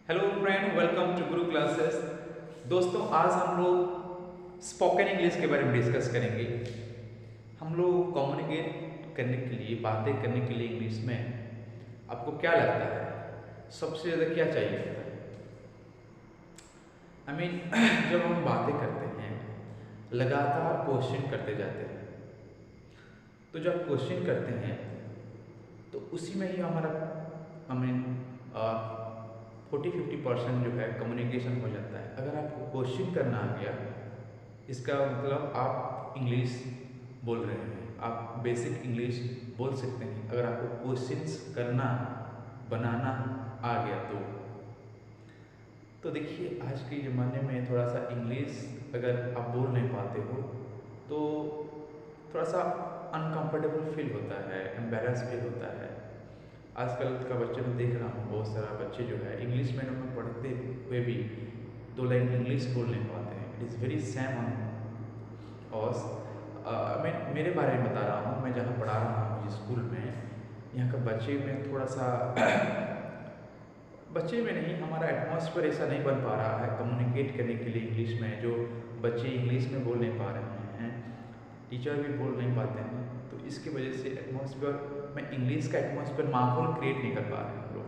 Hello friend, welcome to Guru classes. दोस्तों, आज हम लोग स्पोकन इंग्लिश के बारे में डिस्कस करेंगे। हम लोग कम्युनिकेट करने के लिए, बातें करने के लिए इंग्लिश में आपको क्या लगता है सबसे ज़्यादा क्या चाहिए होता है? जब हम बातें करते हैं लगातार क्वेश्चन करते जाते हैं, तो जब क्वेश्चन करते हैं तो उसी में ही हमारा आई मीन 40-50% जो है कम्युनिकेशन हो जाता है। अगर आपको क्वेश्चन करना आ गया, इसका मतलब आप इंग्लिश बोल रहे हैं, आप बेसिक इंग्लिश बोल सकते हैं। अगर आपको क्वेश्चंस करना बनाना आ गया तो देखिए, आज के ज़माने में थोड़ा सा इंग्लिश अगर आप बोल नहीं पाते हो तो थोड़ा सा अनकंफर्टेबल फील होता है, एम्बेरस फील होता है। आजकल का बच्चे में देख रहा हूँ, बहुत सारा बच्चे जो है इंग्लिश मीडियम में पढ़ते हुए भी 2 लाइन इंग्लिश बोल नहीं पाते हैं। It is very same on us. मैं मेरे बारे में बता रहा हूँ। मैं जहाँ पढ़ा रहा हूँ जिस स्कूल में, यहाँ का बच्चे में थोड़ा सा बच्चे में नहीं, हमारा एटमॉस्फेयर ऐसा नहीं बन पा रहा है कम्युनिकेट करने के लिए इंग्लिश में। जो बच्चे इंग्लिश में बोल नहीं पा रहे हैं, टीचर भी बोल नहीं पाते हैं, तो इसकी वजह से एटमॉस्फेयर में इंग्लिश का एटमॉस्फेयर माहौल क्रिएट नहीं कर पा रहे हैं लोग।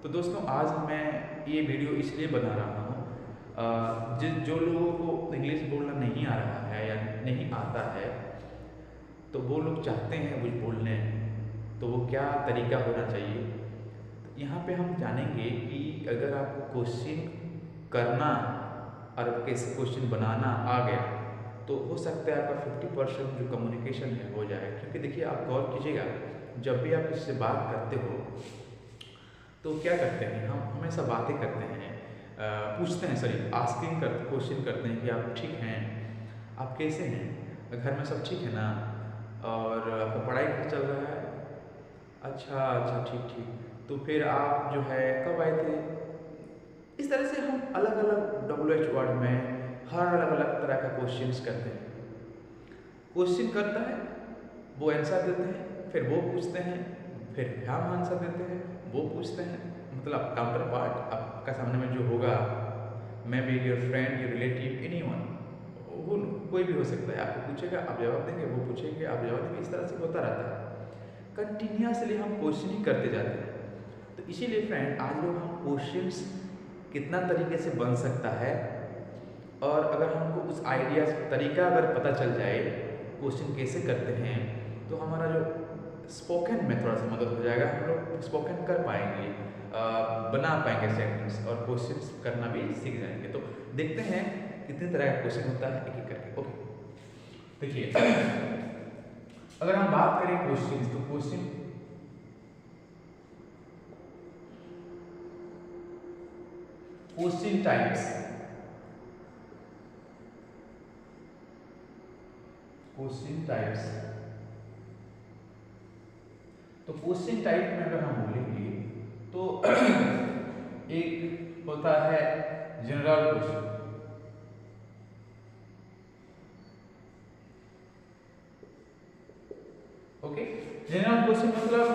तो दोस्तों, आज मैं ये वीडियो इसलिए बना रहा हूँ, जो लोगों को इंग्लिश बोलना नहीं आ रहा है या नहीं आता है, तो वो लोग चाहते हैं कुछ बोलने, तो वो क्या तरीका होना चाहिए। तो यहाँ पे हम जानेंगे कि अगर आपको क्वेश्चन करना और कैसे क्वेश्चन बनाना आ गया, तो हो सकता है आपका 50% जो कम्युनिकेशन है हो जाए। क्योंकि देखिए, आप गौर कीजिएगा, जब भी आप किसी से बात करते हो तो क्या करते हैं, हम हमेशा बातें करते हैं, पूछते हैं, सॉरी आस्किंग करते, क्वेश्चन करते हैं कि आप ठीक हैं, आप कैसे हैं, घर में सब ठीक है ना, और आपका पढ़ाई कैसे चल रहा है, अच्छा अच्छा ठीक ठीक, तो फिर आप जो है कब आए थे। इस तरह से हम अलग अलग WH वर्ड में हर अलग अलग तरह का क्वेश्चंस करते हैं। क्वेश्चन करता है, वो आंसर देते हैं, फिर वो पूछते हैं, फिर हम आंसर देते हैं, वो पूछते हैं। मतलब काउंटर पार्ट आपका सामने में जो होगा, may be your friend, your relative, anyone, वो कोई भी हो सकता है। आपको पूछेगा, आप जवाब देंगे, वो पूछेंगे, आप जवाब देंगे। इस तरह से होता रहता है। कंटिन्यूसली हम क्वेश्चन ही करते जाते हैं। तो इसीलिए फ्रेंड, आज लोग हम क्वेश्चंस कितना तरीके से बन सकता है, और अगर हमको उस आइडिया तरीका अगर पता चल जाए क्वेश्चन कैसे करते हैं, तो हमारा जो स्पोकन में थोड़ा सा मदद हो जाएगा। हम लोग स्पोकन कर पाएंगे, बना पाएंगे सेंटेंस, और क्वेश्चंस करना भी सीख जाएंगे। तो देखते हैं कितने तरह का क्वेश्चन होता है, एक एक करके। ओके, देखिए, अगर हम बात करें क्वेश्चन, तो क्वेश्चन टाइप्स, क्वेश्चन टाइप्स। तो क्वेश्चन टाइप में अगर हम बोलेंगे तो एक होता है general question. Okay, general question मतलब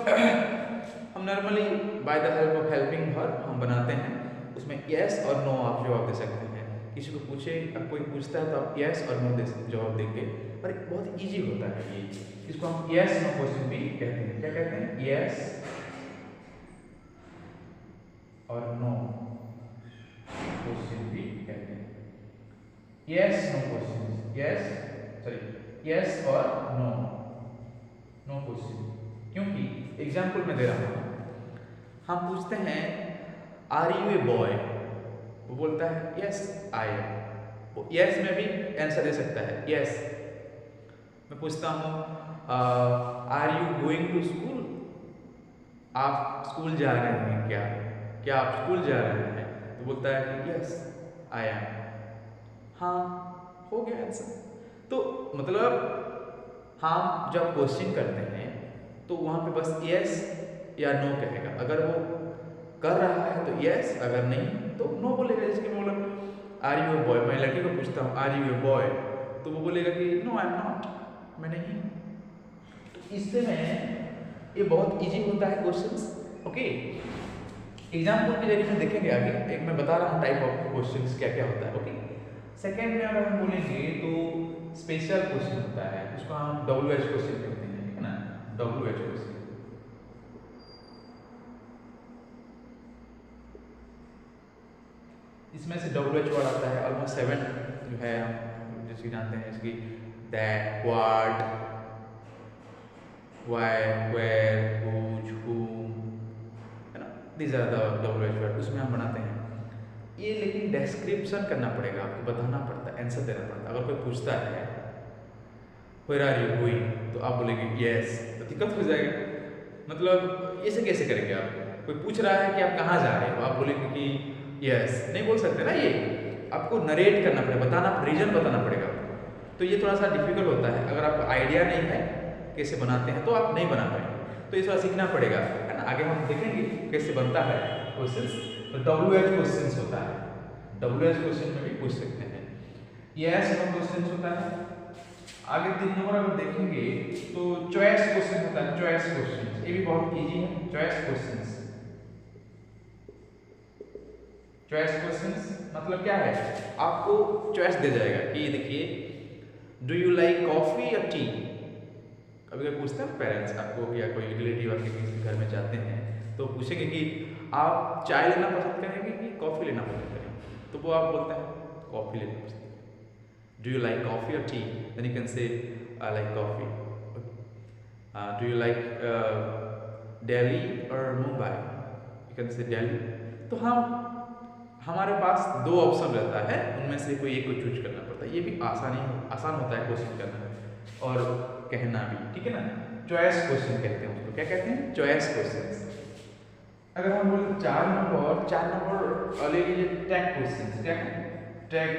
हम normally by the help of helping verb हम बनाते हैं। उसमें यस और नो आप जवाब दे सकते हैं। किसी को पूछे, अब कोई पूछता है तो आप यस और नो जवाब देंगे, और बहुत इजी होता है ये। इसको हम यस नो क्वेश्चन भी कहते हैं। क्या कहते हैं? यस और नो क्वेश्चन भी कहते हैं। Yes no question, yes sorry yes और नो क्वेश्चन। क्योंकि एग्जाम्पल में दे रहा हूं, हम पूछते हैं आर यू ए बॉय, वो बोलता है यस आई एम। वो यस में भी आंसर दे सकता है, यस। मैं पूछता हूँ are you going to school, आप स्कूल जा रहे हैं क्या, क्या आप स्कूल जा रहे हैं, तो बोलता है कि यस आई एम। हाँ, हो गया आंसर। तो मतलब हम जब क्वेश्चन करते हैं तो वहाँ पे बस यस या नो कहेगा। अगर वो कर रहा है तो यस, अगर नहीं तो नो बोलेगा। जिसके मैं बोला आर यू ए बॉय, मैं लड़की को पूछता हूँ आर यू ए बॉय, तो वो बोलेगा कि नो आई एम नॉट, मैं नहीं। तो इससे में ये बहुत इजी होता है क्वेश्चंस। ओके, एग्जाम्पल के जरिए में देखेंगे आगे, एक मैं बता रहा हूँ टाइप ऑफ क्वेश्चंस क्या क्या होता है। ओके, सेकेंड में अगर हम बोलेंगे तो स्पेशल क्वेश्चन होता है, उसको हम WH क्वेश्चन कहते हैं, ठीक है ना, WH क्वेश्चन। इसमें से WH वर्ड आता है ऑलमोस्ट 7 जो है, हम जैसे जानते हैं इसकी that, what, why, where, whose, whom, है ना, these are the WH word, उसमें हम बनाते हैं ये। लेकिन डिस्क्रिप्शन करना पड़ेगा, आपको बताना पड़ता है, आंसर देना पड़ता है। अगर कोई पूछता है where are you going, तो आप बोलेंगे yes, तो दिक्कत हो जाएगा। मतलब ऐसे कैसे करेंगे आप? कोई पूछ रहा है कि आप कहाँ जा रहे हो, आप बोलेंगे कि yes, नहीं बोल सकते ना, ये आपको नरेट करना पड़ेगा, बताना, रीजन बताना पड़ेगा आपको। तो ये थोड़ा सा डिफिकल्ट होता है, अगर आपको आइडिया नहीं है कैसे बनाते हैं तो आप नहीं बना पाएंगे, तो ये थोड़ा सीखना पड़ेगा, है ना। आगे हम देखेंगे कैसे बनता है क्वेश्चंस। तो WH क्वेश्चंस होता है, WH क्वेश्चन में भी पूछ सकते हैं, यस नो क्वेश्चंस होता है। आगे 3 नंबर अगर देखेंगे तो चॉइस क्वेश्चन होता है, चॉइस क्वेश्चन, ये भी बहुत इजी है। चॉइस क्वेश्चंस, चॉइस क्वेश्चंस मतलब क्या है, आपको चॉइस दे जाएगा कि देखिए डू यू लाइक कॉफी या टी। कभी कभी पूछते हैं पेरेंट्स आपको या कोई रिलेटिव आपके किसी घर में जाते हैं तो पूछेंगे कि आप चाय लेना पसंद करेंगे कि कॉफ़ी लेना पसंद करेंगे, तो वो आप बोलते हैं कॉफ़ी लेना पसंद करेंगे। डू यू लाइक कॉफ़ी और tea, then you can say I like coffee. Do you like Delhi और मुंबई, यू कैन से दिल्ली। तो हमारे पास 2 ऑप्शन रहता है, उनमें से कोई एक को चूज करना पड़ता है। ये भी आसान होता है क्वेश्चन करना और कहना भी, ठीक है ना। चॉइस क्वेश्चन कहते हैं उसको, क्या कहते हैं, चॉइस क्वेश्चंस। अगर हम बोले 4 नंबर ले लीजिए टैग क्वेश्चंस। क्या है टैग?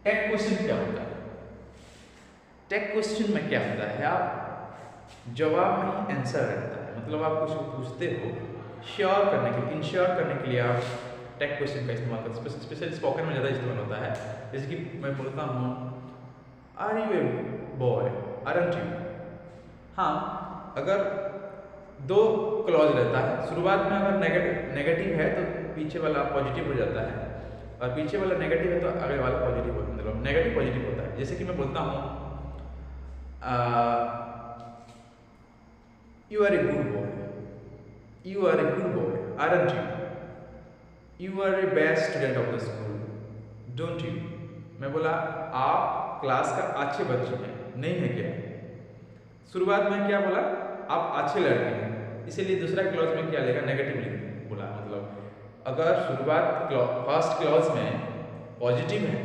टैग क्वेश्चन क्या होता है? टैग क्वेश्चन में क्या होता है, आप जवाब में ही आंसर रहता है, मतलब आप कुछ पूछते हो श्योर करने के लिए, इंश्योर करने के लिए आप टैग क्वेश्चन का इस्तेमाल करते हैं। स्पेशली स्पोकन में ज़्यादा इस्तेमाल होता है। जैसे कि मैं बोलता हूँ are you a boy, aren't you. हाँ, अगर 2 क्लॉज रहता है, शुरुआत में अगर नेगेटिव है तो पीछे वाला पॉजिटिव हो जाता है, और पीछे वाला नेगेटिव है तो आगे वाला पॉजिटिव होता है, मतलब नेगेटिव पॉजिटिव होता है। जैसे कि मैं बोलता हूँ you are a good boy, you are a good boy, aren't you. You are a best student of the school, don't you. मैं बोला आप क्लास का अच्छे बच्चे हैं, नहीं है क्या? शुरुआत में क्या बोला, आप अच्छे लड़के हैं, इसीलिए दूसरा क्लॉज में क्या लेगा, नेगेटिव लिख बोला। मतलब अगर शुरुआत फर्स्ट क्लॉज में पॉजिटिव है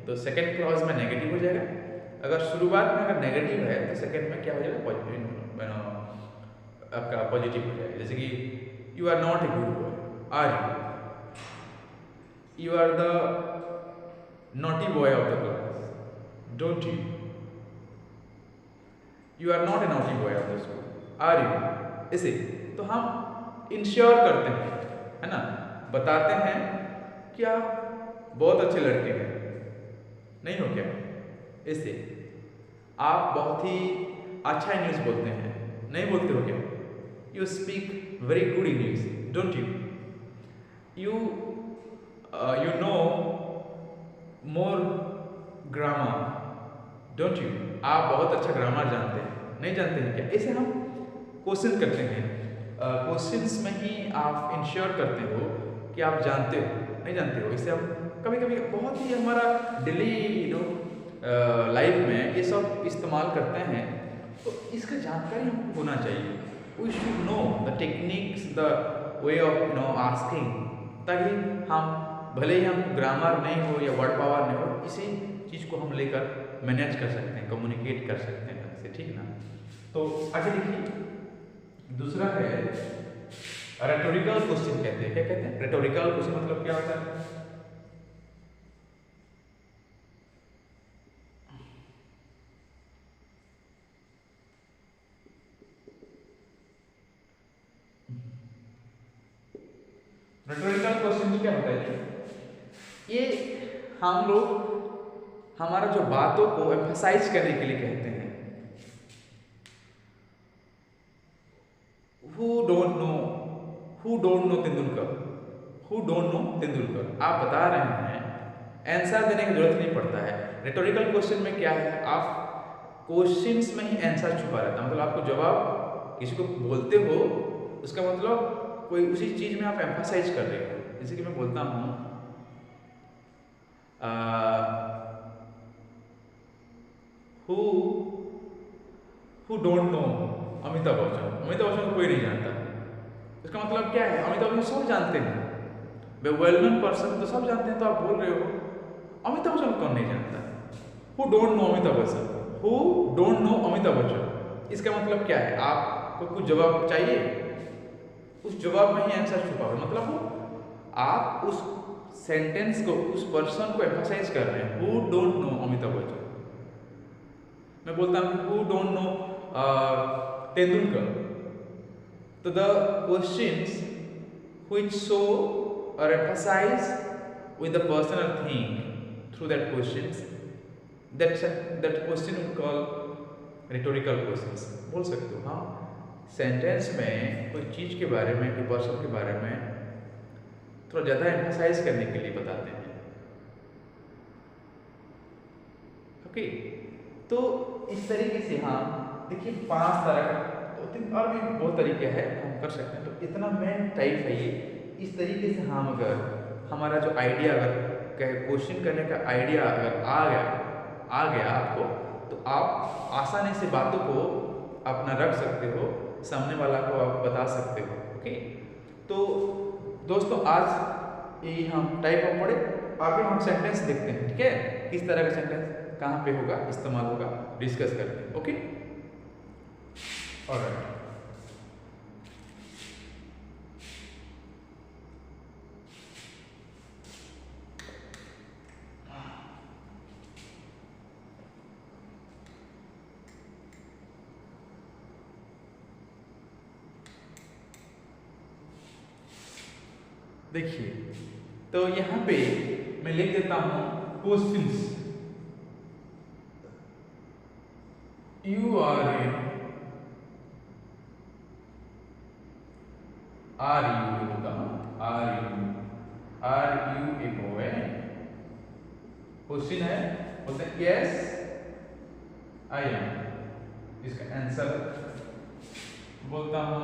तो सेकंड क्लॉज में नेगेटिव हो जाएगा। अगर शुरुआत में अगर नेगेटिव है तो सेकंड में क्या हो जाएगा, पॉजिटिव, आपका पॉजिटिव हो जाएगा। जैसे कि you are not a good boy, are you? You are the naughty boy of the class, don't you? You are not a naughty boy of the school, are you? इसे तो हम ensure करते हैं, है ना, बताते हैं कि आप बहुत अच्छे लड़के हैं, नहीं हो क्या? इसे आप बहुत ही अच्छा इंग्लिश बोलते हैं, नहीं बोलते हो क्या? You speak very good English, don't you? You know more grammar, don't you? आप बहुत अच्छा ग्रामर जानते हैं, नहीं जानते हैं क्या? इसे हम क्वेश्चन करते हैं। क्वेश्चंस में ही आप इंश्योर करते हो कि आप जानते हो, नहीं जानते हो। इसे हम कभी कभी बहुत ही हमारा डेली लाइफ में ये सब इस्तेमाल करते हैं, तो इसका जानकारी हमको होना चाहिए। We should know the techniques, the way of asking, ताकि हम भले ही हम ग्रामर नहीं हो या वर्ड पावर नहीं हो, इसी चीज़ को हम लेकर मैनेज कर सकते हैं, कम्युनिकेट कर सकते हैं ढंग से, ठीक ना। तो आगे देखिए, दूसरा है रेटोरिकल क्वेश्चन कहते हैं। क्या कहते हैं? रेटोरिकल क्वेश्चन मतलब क्या होता है? रेटोरिकल क्वेश्चन क्या होता है? ये हम लोग हमारा जो बातों को एम्फसाइज करने के लिए कहते हैं, who don't know, who don't know Tendulkar, who don't know Tendulkar, आप बता रहे हैं, आंसर देने की जरूरत नहीं पड़ता है। रिटोरिकल क्वेश्चन में क्या है, आप क्वेश्चंस में ही आंसर छुपा रहता है, मतलब आपको जवाब किसी को बोलते हो उसका मतलब कोई उसी चीज में आप एम्फसाइज कर रहे हो। जैसे कि मैं बोलता हूँ who don't know Amitabh Bachchan, Amitabh Bachchan को कोई नहीं जानता, इसका मतलब क्या है, अमिताभ बच्चन सब जानते हैं, वे वेल नोन पर्सन तो सब जानते हैं, तो आप बोल रहे हो अमिताभ बच्चन कौन नहीं जानता। Who don't know Amitabh Bachchan, who don't know Amitabh Bachchan, इसका मतलब क्या है, आपको कुछ जवाब चाहिए, उस जवाब में ही आंसर छुपा हुआ, मतलब आप उस सेंटेंस को, उस पर्सन को एम्फसाइज कर रहे हैं, who don't know Amitabh Bachchan. मैं बोलता हूँ हु डोंट नो तेंदुलकर, तो the questions which show or emphasize with the personal thing through that questions, that question we call rhetorical questions, बोल सकते हो। हाँ, सेंटेंस में कोई चीज के बारे में, कोई पर्सन के बारे में थोड़ा ज्यादा एम्फसाइज करने के लिए बताते हैं। ओके, तो इस तरीके से हम देखिए 5 तरह का, 2-3 और भी बहुत तरीके हैं हम कर सकते हैं, तो इतना मेन टाइप है ये। इस तरीके से हम अगर हमारा जो आइडिया, अगर क्वेश्चन करने का आइडिया अगर आ गया आपको, तो आप आसानी से बातों को अपना रख सकते हो, सामने वाला को आप बता सकते हो। ओके, तो दोस्तों आज ये हम टाइप ऑफ पढ़े, आगे हम सेंटेंस देखते हैं, ठीक है, किस तरह का सेंटेंस कहाँ पे होगा, इस्तेमाल होगा, डिस्कस करते हैं। Okay, alright. देखिए, तो यहाँ पे मैं लिख देता हूँ questions, you are you a boy, question है, बोलते हैं यस आई एम, इसका आंसर बोलता हूँ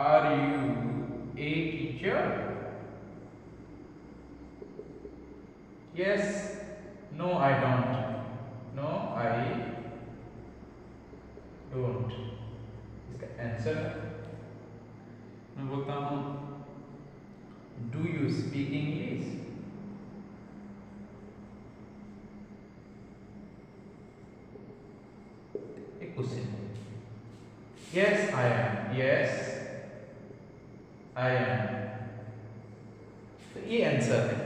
are you a teacher, yes no I don't, no I don't, इसका आंसर मैं बोलता हूँ डू यू स्पीक इंग्लिश, एक question, yes I am, yes I am, तो ये आंसर है।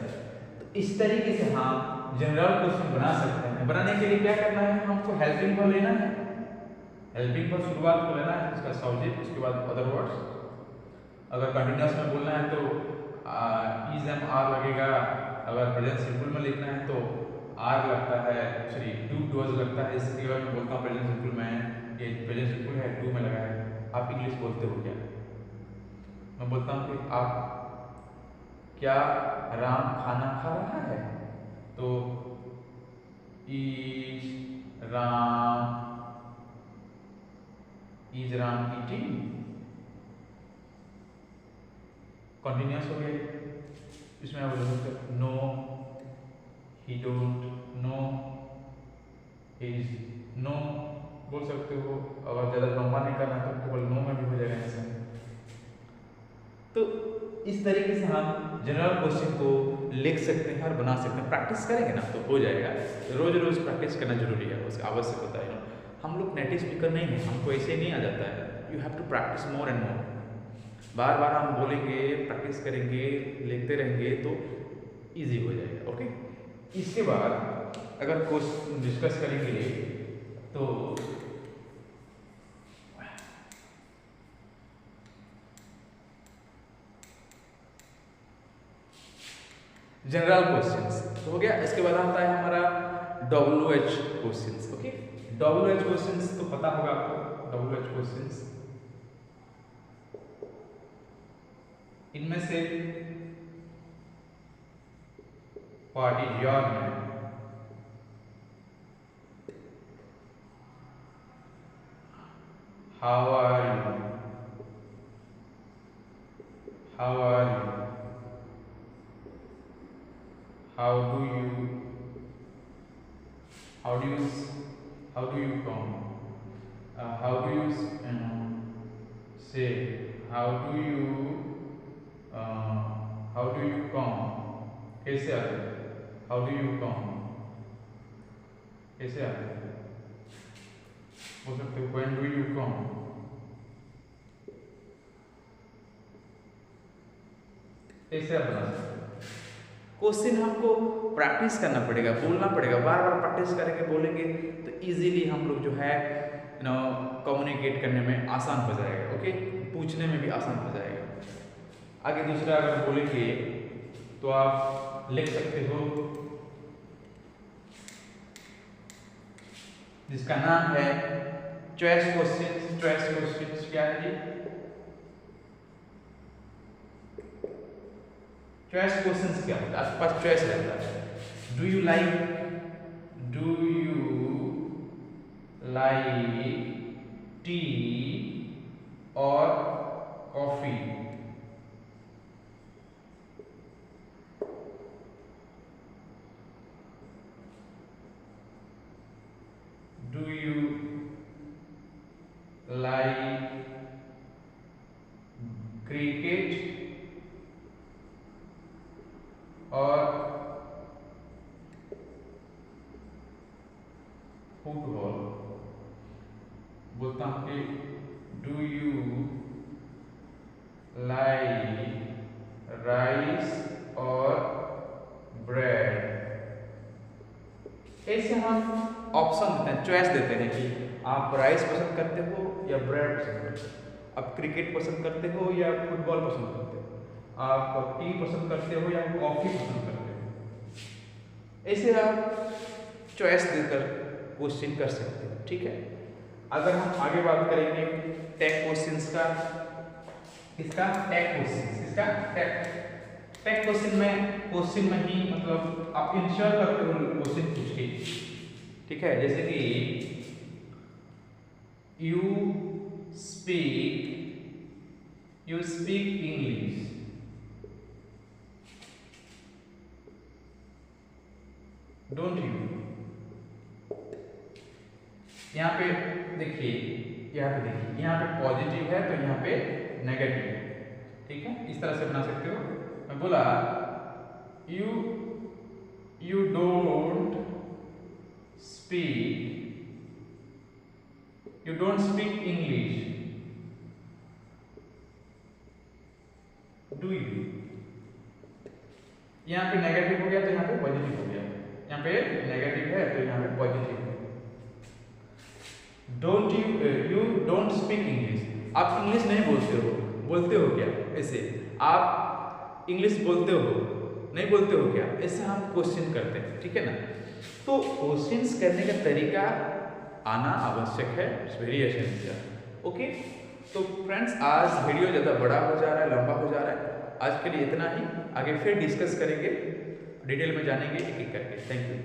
तो इस तरीके से हम जनरल क्वेश्चन बना सकते हैं। बनाने के लिए क्या करना है, हमको हेल्पिंग वर्ब लेना है, हेल्पिंग वर्ब शुरुआत को लेना है, उसका सब्जेक्ट, उसके बाद अदर वर्ड्स। अगर कंटिन्यूअस में बोलना है तो इज एम आर लगेगा, अगर प्रेजेंट सिंपल में लिखना है तो आर लगता है, सॉरी डू डज लगता है। इसके बाद मैं बोलता हूँ प्रेजेंट सिंपल में, ये प्रेजेंट सिंपल है, डू में लगा है। आप इंग्लिश बोलते हो क्या, मैं बोलता हूँ कि आप क्या राम खाना खा रहा है, तो इज राम ईटिंग, कंटिन्यूअस हो गया। इसमें आप बोल सकते हो no he don't, no is, no बोल सकते हो। अगर ज़्यादा लंबा नहीं करना तो केवल नो में भी हो जाएगा आंसर। तो इस तरीके से हम जनरल क्वेश्चन को लिख सकते हैं और बना सकते हैं। प्रैक्टिस करेंगे ना तो हो जाएगा, रोज रोज प्रैक्टिस करना जरूरी है, उसकी आवश्यकता है। हम लोग नेटिव स्पीकर नहीं है, हमको ऐसे ही नहीं आ जाता है। You have to practise more and more, बार बार हम बोलेंगे, प्रैक्टिस करेंगे, लिखते रहेंगे तो इजी हो जाएगा। ओके, इसके बाद अगर क्वेश्चन डिस्कस करेंगे तो जनरल क्वेश्चंस तो हो गया। इसके बाद आता है हमारा WH questions. Okay, WH questions तो पता होगा आपको, WH क्वेश्चंस इनमें से what is your name, how are you, how are you, how do you, how do you come, how do you say, how do you come, कैसे आते हैं, how do you come, कैसे आते हैं, बोल सकते हो when do you come, कैसे आप बना सकते हो। क्वेश्चन हमको प्रैक्टिस करना पड़ेगा, बोलना पड़ेगा, बार बार प्रैक्टिस करेंगे, बोलेंगे तो इजीली हम लोग जो है कम्युनिकेट करने में आसान हो जाएगा। ओके, पूछने में भी आसान हो जाएगा। आगे दूसरा अगर बोलेंगे तो आप लिख सकते हो जिसका नाम है चॉइस क्वेश्चन। चॉइस क्वेश्चन क्या है जी? चॉइस क्वेश्चंस क्या होता है? आपके पास चॉइस रहता है। डू यू लाइक टी और coffee? Do you like cricket और फुटबॉल? बोलता हूं कि डू यू लाइक राइस और ब्रेड? ऐसे हम ऑप्शन देते हैं, चॉइस देते हैं कि आप राइस पसंद करते हो या ब्रेड पसंद करते हो, आप क्रिकेट पसंद करते हो या फुटबॉल पसंद करते हो, आप टी पसंद करते हो या कॉफी पसंद करते हो। ऐसे आप चॉइस देकर क्वेश्चन कर सकते हो। ठीक है, अगर हम आगे बात करेंगे टैग क्वेश्चंस का, इसका टैग क्वेश्चंस, इसका टैग क्वेश्चन में ही मतलब आप इंश्योर करते हो क्वेश्चन पूछ के। ठीक है, जैसे कि you speak English, don't you? यहाँ पे देखिए, यहाँ पे पॉजिटिव है तो यहाँ पे नेगेटिव है। ठीक है, इस तरह से बना सकते हो। मैं बोला you don't speak English, do you? यहाँ पे नेगेटिव हो गया तो यहाँ पे पॉजिटिव हो गया, यहाँ पे नेगेटिव है तो यहाँ पे पॉजिटिव है। यू डोंट स्पीक इंग्लिश, आप इंग्लिश नहीं बोलते हो क्या? ऐसे आप इंग्लिश बोलते हो, नहीं बोलते हो क्या? ऐसे हम क्वेश्चन करते हैं। ठीक है ना, तो क्वेश्चंस करने का तरीका आना आवश्यक है, इट्स वेरी एसेंशियल। ओके, तो फ्रेंड्स आज वीडियो ज़्यादा बड़ा हो जा रहा है, लंबा हो जा रहा है। आज के लिए इतना ही, आगे फिर डिस्कस करेंगे, डिटेल में जानेंगे एक एक करके। Thank you.